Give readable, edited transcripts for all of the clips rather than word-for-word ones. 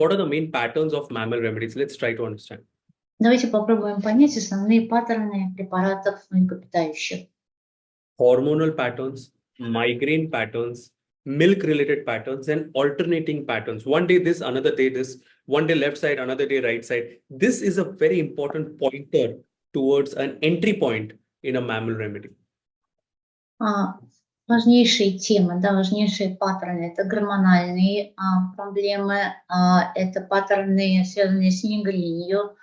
What are the main patterns of mammal remedies? Let's try to understand. Давайте попробуем понять основные паттерны препаратов млекопитающих. Hormonal patterns, migraine patterns, milk-related patterns, and alternating patterns. One day this, another day this, one day left side, another day right side. This is a very important pointer towards an entry point in a mammal remedy. Важнейшие темы, да, важнейшие паттерны – это гормональные проблемы, это паттерны, связанные с мигренью,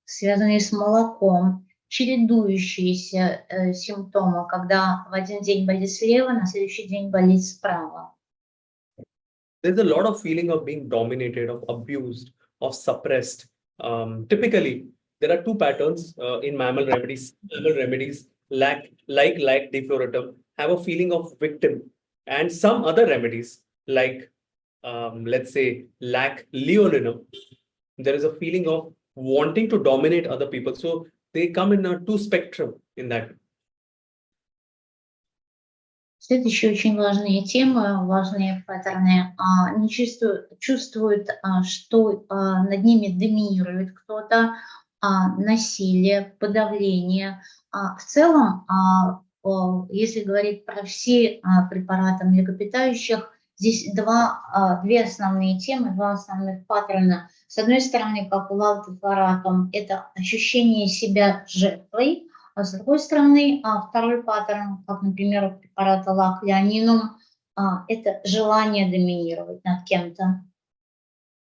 связанные с молоком, чередующиеся симптомы, когда в один день болит слева, на следующий день болит справа. There's a lot of feeling of being dominated, of abused, of suppressed. Typically, there are two patterns in mammal remedies. Mammal remedies, like defloratum, have a feeling of victim, and some other remedies, like let's say lac leolinum, there is a feeling of wanting to dominate other people. So they come in a two spectrum in that. Следующие очень важные темы, важные паттерны. Они чувствуют, что над ними доминирует кто-то, насилие, подавление. В целом, если говорить про все препараты млекопитающих, здесь две основные темы, два основных паттерна. С одной стороны, как у лаутофлоратум, это ощущение себя жертвой, а с другой стороны, второй паттерн, как, например, у препарата лак-леонинум, это желание доминировать над кем-то.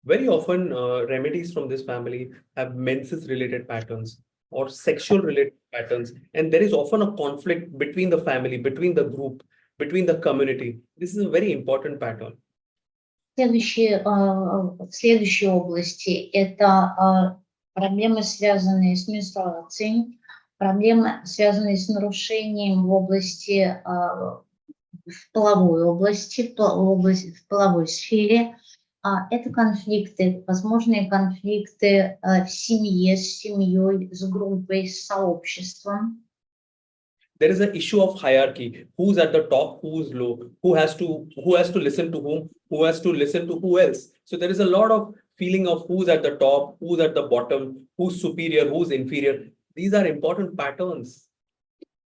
Very often, remedies from this family have menses-related patterns or sexual-related patterns, and there is often a conflict between the family, between the group, between the community. This is a very important pattern. В следующей области это проблемы, связанные с менструацией, проблемы, связанные с нарушением в области, в половой области, в половой сфере. Это конфликты, возможные конфликты в семье, с семьей, с группой, с сообществом. There is an issue of hierarchy. Who's at the top, who's low, who has to listen to whom, who has to listen to who else. So there is a lot of feeling of who's at the top, who's at the bottom, who's superior, who's inferior. These are important patterns.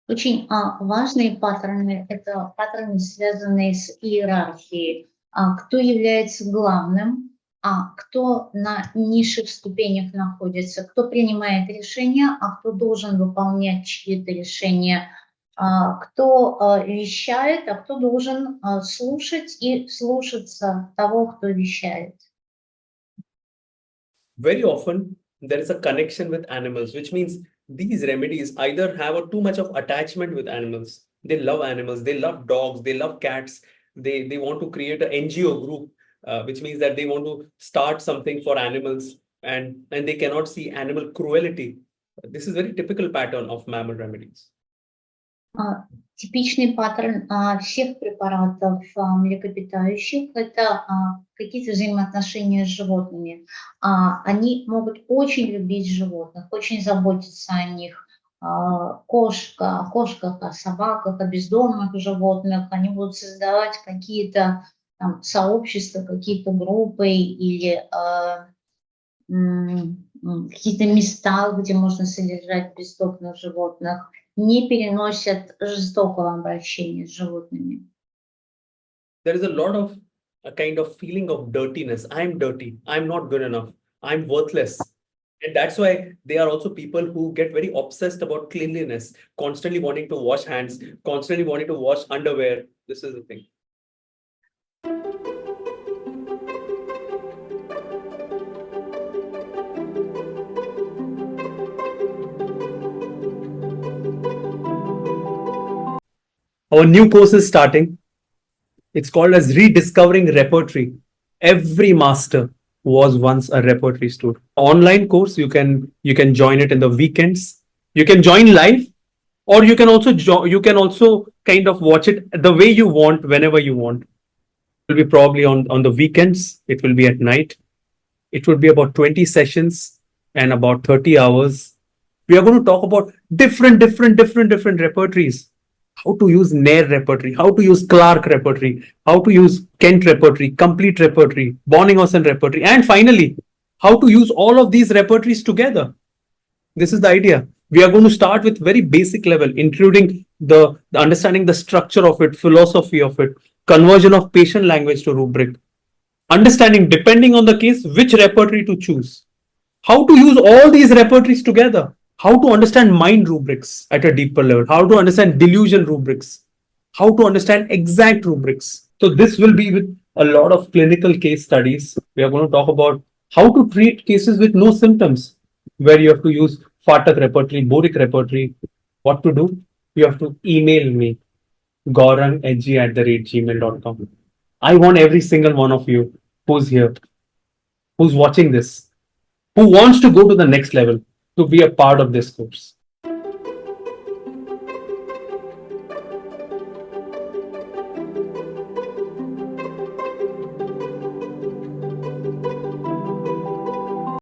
Очень важные паттерны – это паттерны, связанные с иерархией. Кто является главным, кто на низших ступенях находится, кто принимает решения, кто должен выполнять чьи-то решения, кто вещает, кто должен слушать и слушаться того, кто вещает. Very often, there is a connection with animals, which means these remedies either have too much of attachment with animals. They love dogs, they love cats. They want to create an NGO group, which means that they want to start something for animals, and they cannot see animal cruelty. This is a very typical pattern of mammal remedies. Типичный паттерн всех препаратов млекопитающих – это какие-то взаимоотношения с животными. Они могут очень любить животных, очень заботиться о них. О кошках, о собаках, о бездомных животных. Они будут создавать какие-то сообщества, какие-то группы или какие-то места, где можно содержать бездомных животных. Не переносят жестокого обращения с животными. There is a kind of feeling of dirtiness. I'm dirty. I'm not good enough. I'm worthless. And that's why they are also people who get very obsessed about cleanliness, constantly wanting to wash hands, constantly wanting to wash underwear. This is the thing. Our new course is starting. It's called as Rediscovering Repertory. Every master was once a repertory student. Online course, you can join it in the weekends. You can join live, or you can also kind of watch it the way you want, whenever you want. It will be probably on the weekends. It will be at night. It will be about 20 sessions and about 30 hours. We are going to talk about different repertories. how to use Nair repertory, how to use Clark repertory, how to use Kent repertory, complete repertory, Bonninghausen repertory, and finally, how to use all of these repertories together. This is the idea. We are going to start with very basic level, including the understanding the structure of it, philosophy of it, conversion of patient language to rubric, understanding depending on the case which repertory to choose, how to use all these repertories together, how to understand mind rubrics at a deeper level, how to understand delusion rubrics, how to understand exact rubrics. So this will be with a lot of clinical case studies. We are going to talk about how to treat cases with no symptoms, where you have to use Fatak repertory, Boric repertory. What to do? You have to email me, gaurang@gmail.com. I want every single one of you who's here, who's watching this, who wants to go to the next level, to be a part of this course.